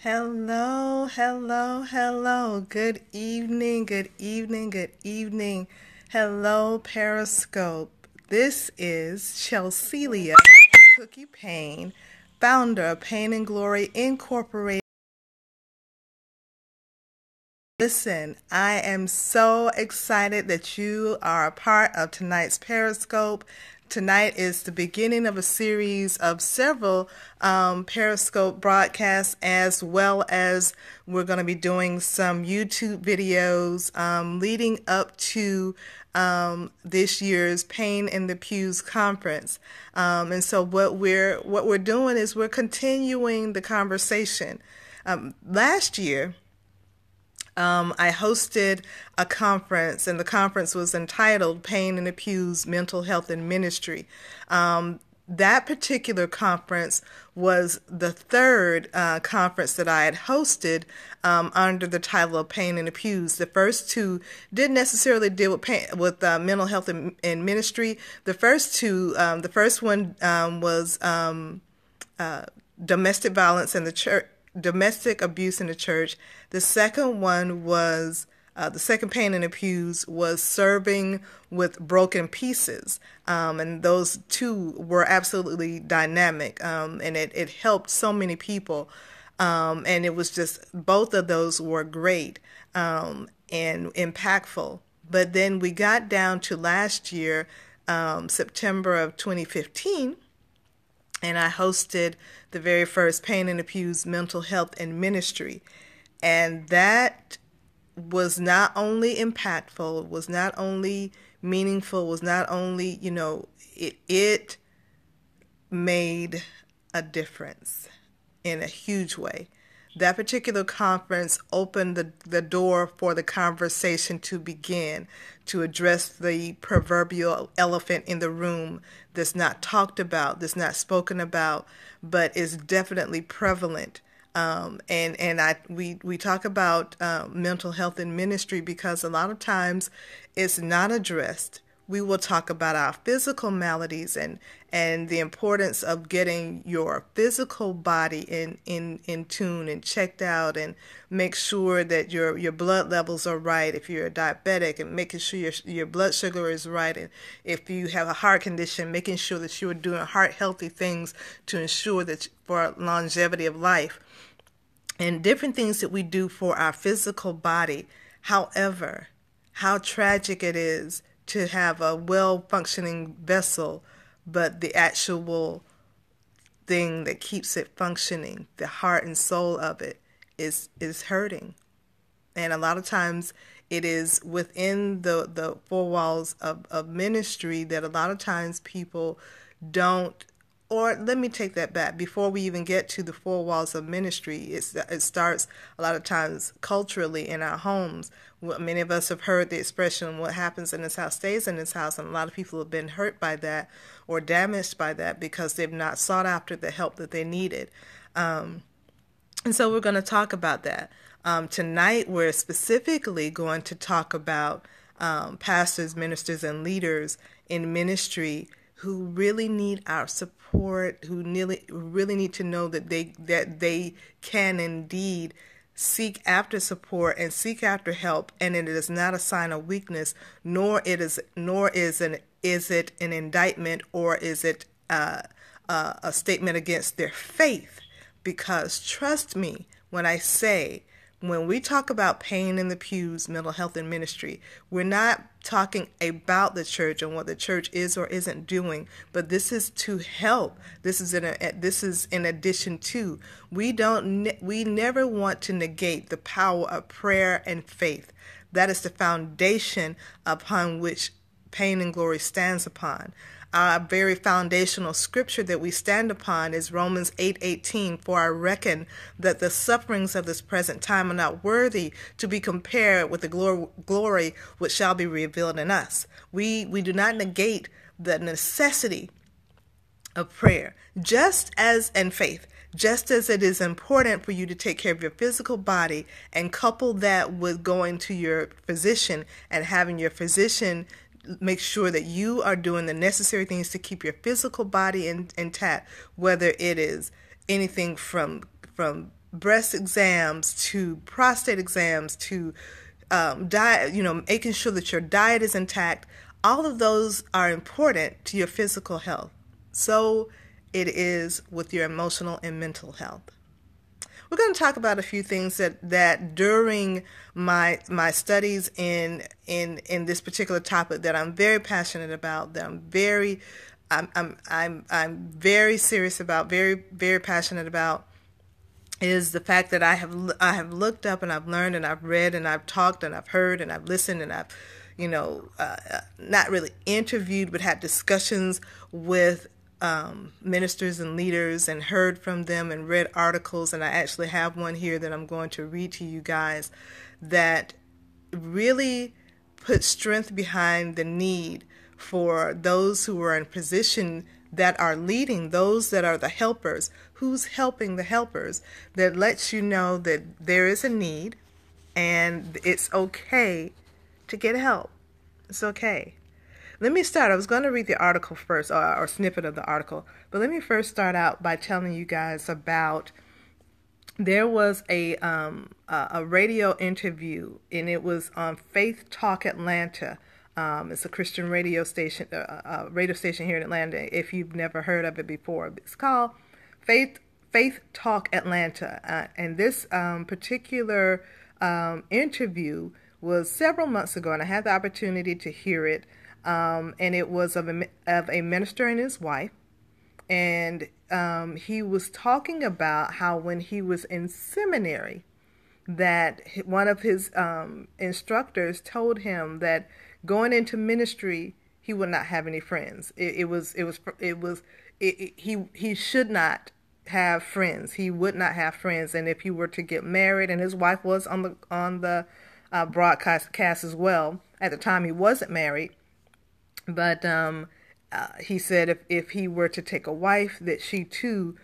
Hello, hello, hello. Good evening, good evening, good evening. Hello, Periscope. This is Chelselia Cookie Payne, founder of Pain and Glory Incorporated. Listen, I am so excited that you are a part of tonight's Periscope. Tonight is the beginning of a series of several Periscope broadcasts, as well as we're going to be doing some YouTube videos leading up to this year's Pain in the Pews conference. And so what we're doing is we're continuing the conversation. Last year, I hosted a conference, and the conference was entitled Pain in the Pews, Mental Health and Ministry. That particular conference was the third conference that I had hosted under the title of Pain in the Pews. The first two didn't necessarily deal with mental health and ministry. The first one was domestic violence in the church. Domestic abuse in the church. The second one was the second Pain in the Pews was serving with broken pieces, and those two were absolutely dynamic, and it helped so many people, and it was just both of those were great and impactful. But then we got down to last year, September of 2015. And I hosted the very first Pain in the Pews Mental Health and Ministry. And that was not only impactful, was not only meaningful, was not only, it made a difference in a huge way. That particular conference opened the door for the conversation to begin, to address the proverbial elephant in the room that's not talked about, that's not spoken about, but is definitely prevalent. We talk about mental health and ministry because a lot of times it's not addressed. We will talk about our physical maladies and the importance of getting your physical body in tune and checked out, and make sure that your blood levels are right if you're a diabetic, and making sure your blood sugar is right, and if you have a heart condition, making sure that you're doing heart healthy things to ensure that for longevity of life, and different things that we do for our physical body. However, how tragic it is to have a well-functioning vessel, but the actual thing that keeps it functioning, the heart and soul of it, is hurting. And a lot of times it is within the four walls of ministry that a lot of times people don't. Or let me take that back. Before we even get to the four walls of ministry, it starts a lot of times culturally in our homes. Many of us have heard the expression, what happens in this house stays in this house, and a lot of people have been hurt by that or damaged by that because they've not sought after the help that they needed. And so we're going to talk about that. Tonight we're specifically going to talk about pastors, ministers, and leaders in ministry who really need our support, who really need to know that they can indeed seek after support and seek after help, and it is not a sign of weakness, nor is it an indictment, or is it a statement against their faith. Because trust me when I say, when we talk about Pain in the Pews, mental health and ministry, we're not talking about the church and what the church is or isn't doing, but this is to help. This is in addition to. We never want to negate the power of prayer and faith. That is the foundation upon which Pain and Glory stands upon. Our very foundational scripture that we stand upon is Romans 8:18. For I reckon that the sufferings of this present time are not worthy to be compared with the glory which shall be revealed in us. We do not negate the necessity of prayer, and faith. Just as it is important for you to take care of your physical body and couple that with going to your physician and having your physician make sure that you are doing the necessary things to keep your physical body intact, whether it is anything from breast exams to prostate exams to diet, making sure that your diet is intact. All of those are important to your physical health. So it is with your emotional and mental health. We're going to talk about a few things that during my studies in this particular topic that I'm very passionate about, that I'm very serious about, very very passionate about, is the fact that I have looked up and I've learned and I've read and I've talked and I've heard and I've listened and I've not really interviewed but had discussions with ministers and leaders and heard from them and read articles, and I actually have one here that I'm going to read to you guys that really put strength behind the need for those who are in position that are leading, those that are the helpers, who's helping the helpers, that lets you know that there is a need and it's okay to get help. It's okay. Let me start. I was going to read the article first, or snippet of the article, but let me first start out by telling you guys about, there was a radio interview, and it was on Faith Talk Atlanta. It's a Christian radio station here in Atlanta, if you've never heard of it before. It's called Faith Talk Atlanta, and this particular interview was several months ago, and I had the opportunity to hear it. And it was of a minister and his wife, and he was talking about how when he was in seminary, that one of his instructors told him that going into ministry he would not have any friends. He should not have friends. He would not have friends, and if he were to get married, and his wife was on the broadcast as well. At the time, he wasn't married. But he said if he were to take a wife, that she too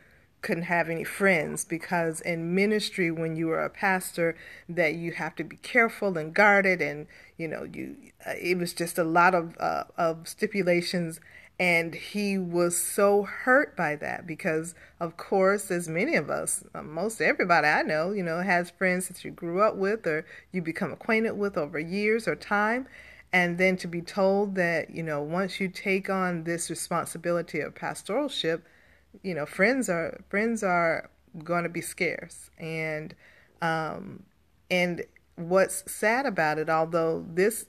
couldn't have any friends, because in ministry, when you are a pastor, that you have to be careful and guarded, and it was just a lot of stipulations, and he was so hurt by that, because of course, as many of us, most everybody I know, has friends that you grew up with or you become acquainted with over years or time. And then to be told that, once you take on this responsibility of pastoralship, friends are going to be scarce. And what's sad about it, although this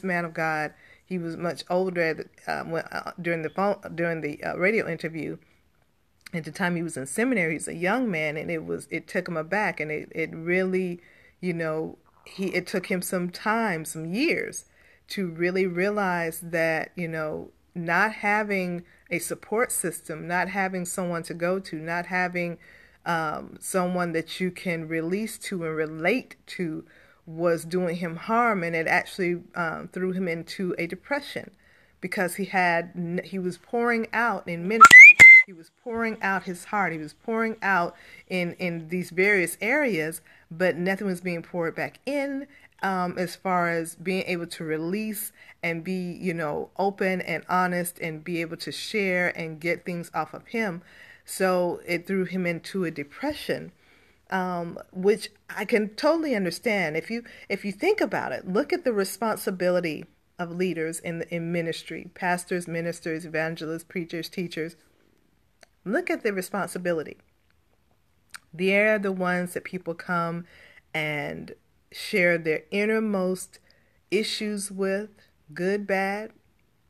man of God, he was much older during the radio interview. At the time he was in seminary, he's a young man, and it took him aback, and it really, it took him some time, some years, to really realize that, not having a support system, not having someone to go to, not having someone that you can release to and relate to was doing him harm, and it actually threw him into a depression, because he was pouring out in ministry. He was pouring out his heart. He was pouring out in these various areas, but nothing was being poured back in, as far as being able to release and be, open and honest and be able to share and get things off of him. So it threw him into a depression, which I can totally understand. If you think about it, look at the responsibility of leaders in ministry, pastors, ministers, evangelists, preachers, teachers. Look at the responsibility. They're the ones that people come and share their innermost issues with, good, bad,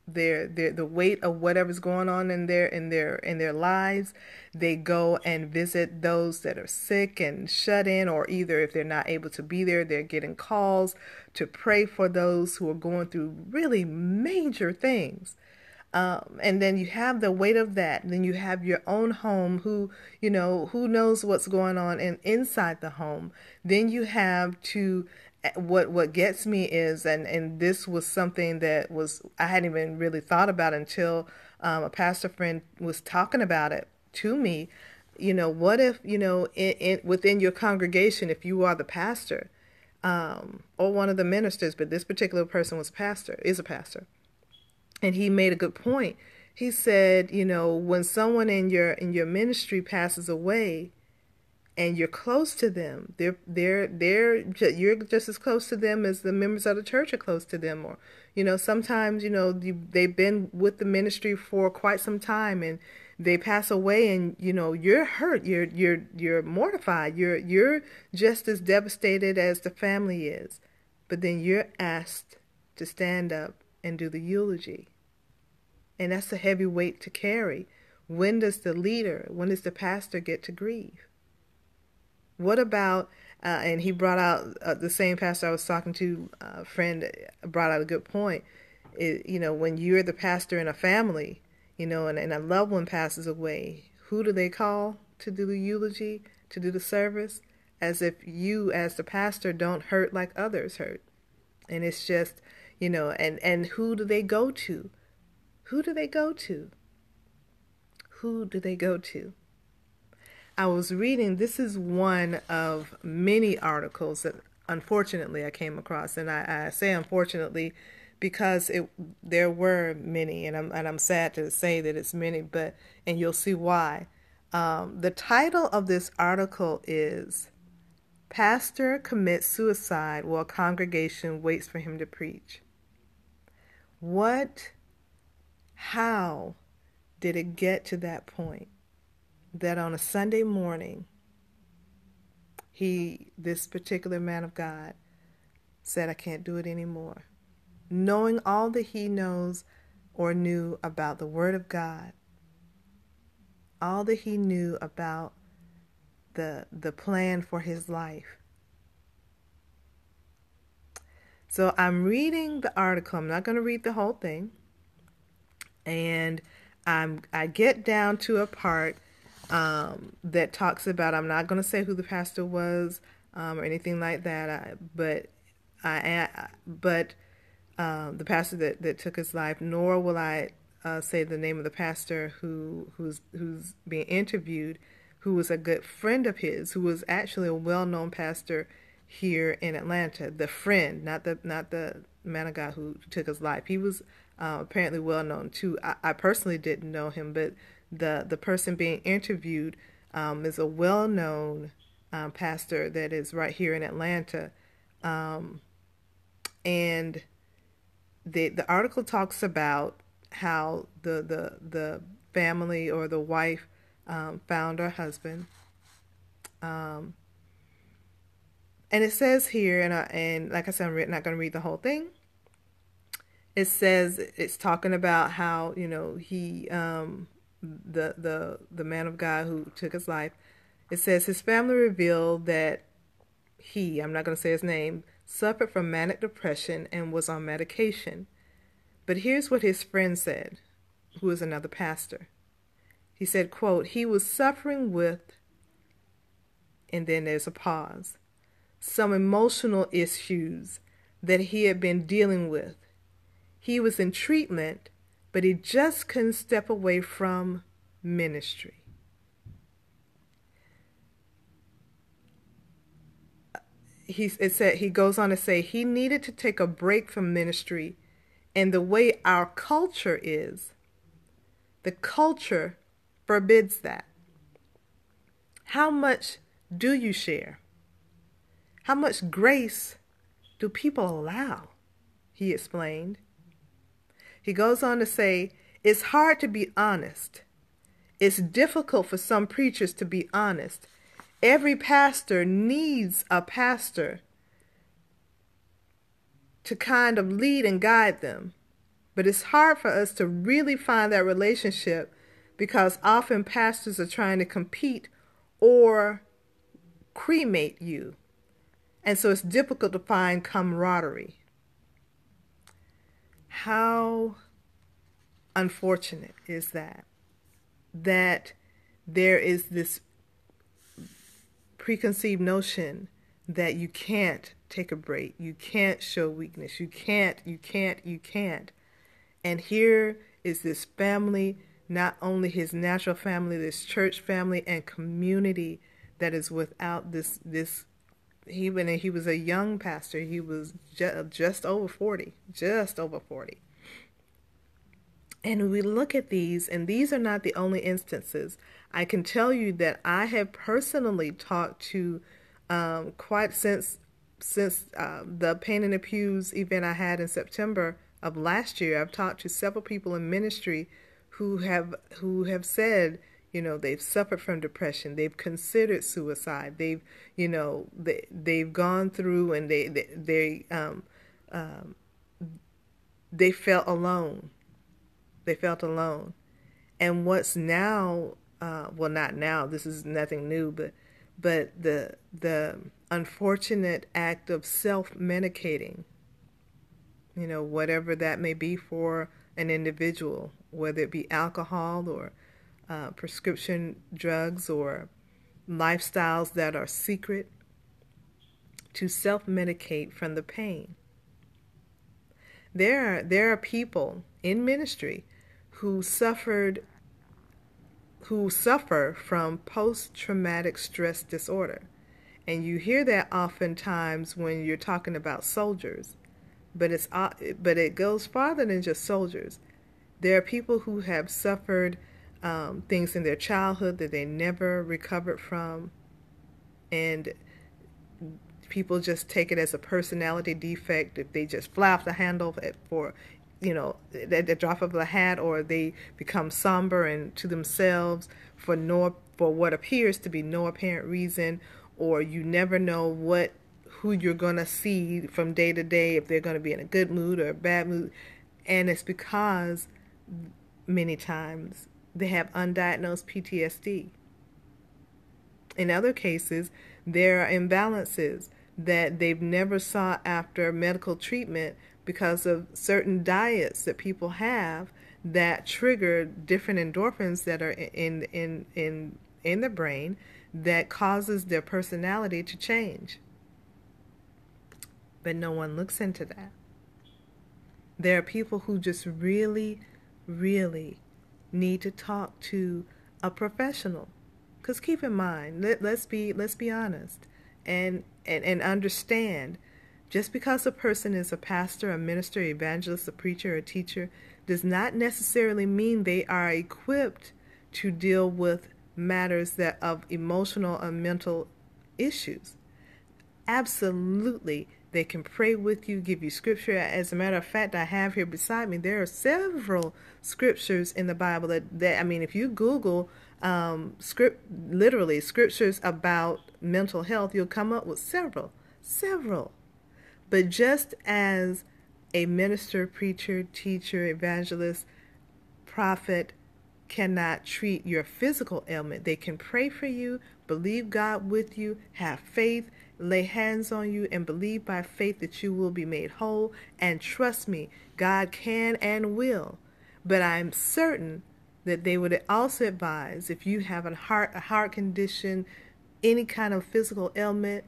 the weight of whatever's going on in their lives. They go and visit those that are sick and shut in, or either if they're not able to be there, they're getting calls to pray for those who are going through really major things. And then you have the weight of that. Then you have your own home, who knows what's going on inside the home. Then you have to, what gets me is, and this was something that I hadn't even really thought about until a pastor friend was talking about it to me. What if, within your congregation, if you are the pastor, or one of the ministers, but this particular person is a pastor. And he made a good point. He said, when someone in your ministry passes away, and you're close to them. You're just as close to them as the members of the church are close to them. Or, sometimes, they've been with the ministry for quite some time, and they pass away, and you're hurt. You're mortified. You're just as devastated as the family is. But then you're asked to stand up and do the eulogy. And that's a heavy weight to carry. When does the pastor get to grieve? What about, and he brought out, the same pastor I was talking to, a friend brought out a good point. When you're the pastor in a family, and a loved one passes away, who do they call to do the eulogy, to do the service? As if you, as the pastor, don't hurt like others hurt. And it's just, and who do they go to? Who do they go to? Who do they go to? I was reading, this is one of many articles that unfortunately I came across, and I say unfortunately because there were many, and I'm sad to say that it's many, and you'll see why. The title of this article is "Pastor Commits Suicide While Congregation Waits for Him to Preach." How did it get to that point? That on a Sunday morning, this particular man of God, said, "I can't do it anymore." Knowing all that he knows or knew about the Word of God, all that he knew about the plan for his life. So I'm reading the article. I'm not going to read the whole thing. And I get down to a part that talks about, I'm not going to say who the pastor was or anything like that, but the pastor that took his life, nor will I say the name of the pastor who's being interviewed, who was a good friend of his, who was actually a well-known pastor here in Atlanta. The friend, not the man of God who took his life. He was apparently well-known too. I personally didn't know him, but the person being interviewed is a well-known pastor that is right here in Atlanta. And the article talks about how the family or the wife found her husband. And it says here, and like I said, I'm not going to read the whole thing. It says, it's talking about how, he, the man of God who took his life, it says his family revealed that I'm not going to say his name, suffered from manic depression and was on medication. But here's what his friend said, who is another pastor. He said, quote, "He was suffering with," and then there's a pause, "some emotional issues that he had been dealing with. He was in treatment, but he just couldn't step away from ministry." He goes on to say he needed to take a break from ministry, and the way our culture is, the culture forbids that. How much do you share? How much grace do people allow? He explained. He goes on to say, "It's hard to be honest. It's difficult for some preachers to be honest. Every pastor needs a pastor to kind of lead and guide them. But it's hard for us to really find that relationship because often pastors are trying to compete or cremate you. And so it's difficult to find camaraderie." How unfortunate is that there is this preconceived notion that you can't take a break, you can't show weakness, you can't. And here is this family, not only his natural family, this church family and community that is without this. He was a young pastor. He was just over 40. And we look at these, and these are not the only instances. I can tell you that I have personally talked to quite since the Pain in the Pews event I had in September of last year. I've talked to several people in ministry who have said, they've suffered from depression, they've considered suicide, they've gone through, and they felt alone. They felt alone. And what's now, well, not now, this is nothing new, but the unfortunate act of self-medicating, whatever that may be for an individual, whether it be alcohol or prescription drugs or lifestyles that are secret, to self-medicate from the pain. There are people in ministry who suffer from post-traumatic stress disorder. And you hear that oftentimes when you're talking about soldiers, but it goes farther than just soldiers. There are people who have suffered things in their childhood that they never recovered from, and people just take it as a personality defect if they just fly off the handle for the drop of a hat, or they become somber and to themselves for what appears to be no apparent reason, or you never know who you're going to see from day to day, if they're going to be in a good mood or a bad mood. And it's because many times they have undiagnosed PTSD. In other cases, there are imbalances that they've never sought after medical treatment because of certain diets that people have that trigger different endorphins that are in the brain that causes their personality to change. But no one looks into that. There are people who just really, really need to talk to a professional. Because keep in mind, let's be honest and understand, just because a person is a pastor, a minister, evangelist, a preacher, a teacher, does not necessarily mean they are equipped to deal with matters of emotional and mental issues. Absolutely, they can pray with you, give you scripture. As a matter of fact, I have here beside me, there are several scriptures in the Bible that if you Google literally scriptures about mental health, you'll come up with several. But just as a minister, preacher, teacher, evangelist, prophet cannot treat your physical ailment, they can pray for you, believe God with you, have faith, lay hands on you, and believe by faith that you will be made whole. And trust me, God can and will. But I'm certain that they would also advise, if you have a heart condition, any kind of physical ailment,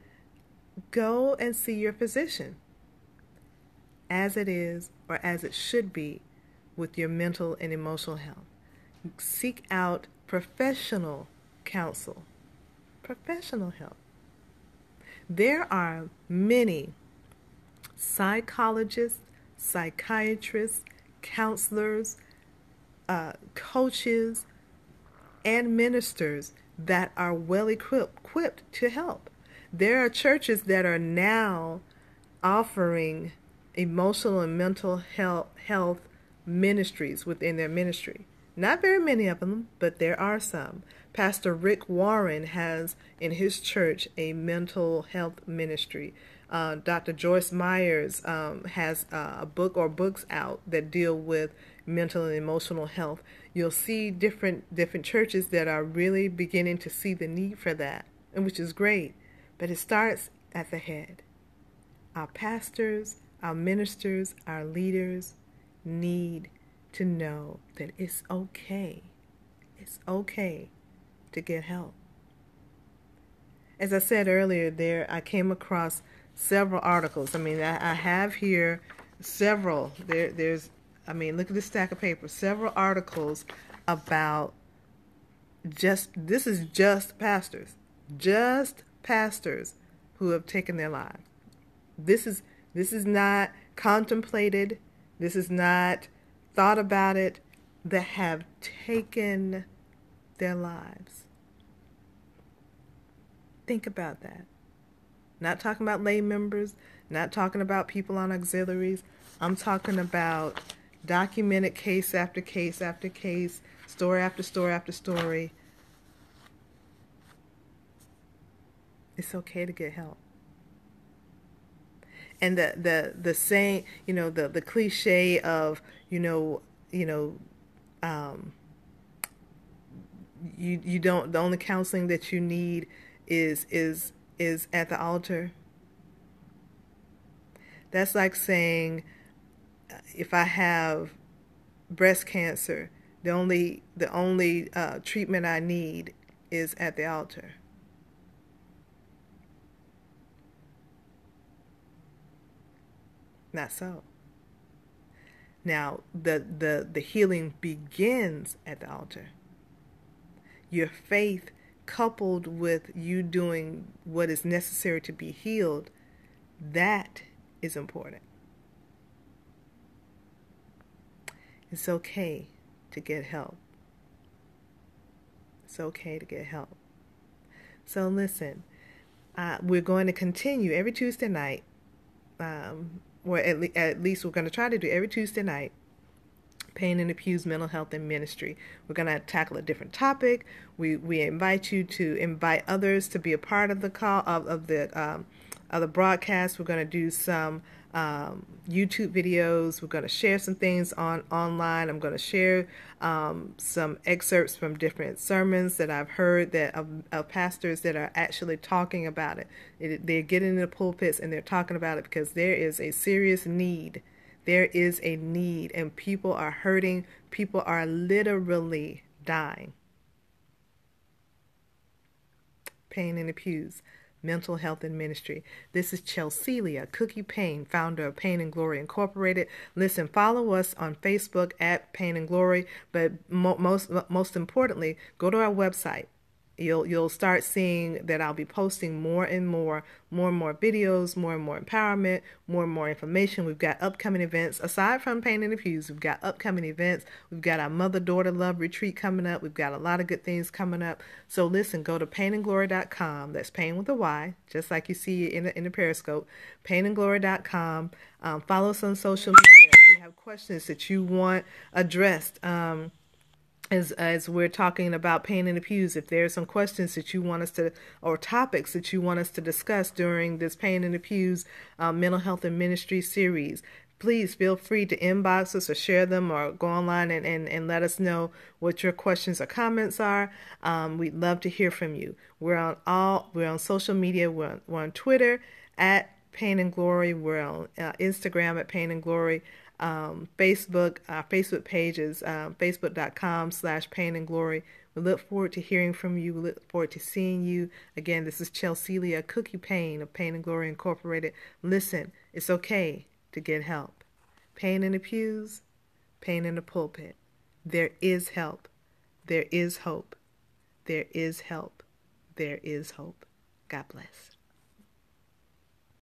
go and see your physician, as it is or as it should be with your mental and emotional health. Seek out professional counsel, professional help. There are many psychologists, psychiatrists, counselors, coaches, and ministers that are well equipped to help. There are churches that are now offering emotional and mental health ministries within their ministry. Not very many of them, but there are some. Pastor Rick Warren has in his church a mental health ministry. Dr. Joyce Myers has a book or books out that deal with mental and emotional health. You'll see different churches that are really beginning to see the need for that, and which is great. But it starts at the head. Our pastors, our ministers, our leaders need to know that it's okay. It's okay to get help. As I said earlier, I came across several articles. I have here several. There's look at this stack of paper. Several articles about this is just pastors who have taken their lives. This is not contemplated. This is not thought about it. that have taken their lives. Think about that. Not talking about lay members, not talking about people on auxiliaries. I'm talking about documented case after case after case, story after story after story. It's okay to get help. And the saying, the cliche of, um, you don't, the only counseling that you need is at the altar. That's like saying, if I have breast cancer, the only treatment I need is at the altar. Not so. Now, the healing begins at the altar. Your faith, coupled with you doing what is necessary to be healed, that is important. It's okay to get help. It's okay to get help. So listen, we're going to continue every Tuesday night, or at least we're going to try to do every Tuesday night, Pain in the Pews, Mental Health and Ministry. We're going to tackle a different topic. We invite you to invite others to be a part of the call of the broadcast. We're going to do some YouTube videos. We're going to share some things online. I'm going to share some excerpts from different sermons that I've heard of pastors that are actually talking about it. They're getting in the pulpits and they're talking about it because there is a serious need. There is a need, and people are hurting. People are literally dying. Pain in the Pews, Mental Health and Ministry. This is Chelselia Cookie Payne, founder of Pain and Glory Incorporated. Listen, follow us on Facebook at Pain and Glory, but most importantly, go to our website. You'll start seeing that I'll be posting more and more videos, more and more empowerment, more and more information. We've got upcoming events. Aside from Pain in the Pews, we've got upcoming events. We've got our Mother-Daughter Love Retreat coming up. We've got a lot of good things coming up. So listen, go to painandglory.com. That's pain with a Y, just like you see in the Periscope. Painandglory.com. Follow us on social media. If you have questions that you want addressed, as we're talking about Pain in the Pews, if there are some questions that you want us to, or topics that you want us to discuss during this Pain in the Pews Mental Health and Ministry series, please feel free to inbox us or share them or go online and let us know what your questions or comments are. We'd love to hear from you. We're on social media. We're on Twitter at Pain and Glory. We're on Instagram at Pain and Glory. Facebook, our Facebook page is facebook.com/Pain and Glory. We look forward to hearing from you. We look forward to seeing you. Again, this is Chelselia Cookie Payne of Pain and Glory Incorporated. Listen, it's okay to get help. Pain in the pews, pain in the pulpit. There is help. There is hope. There is help. There is hope. God bless.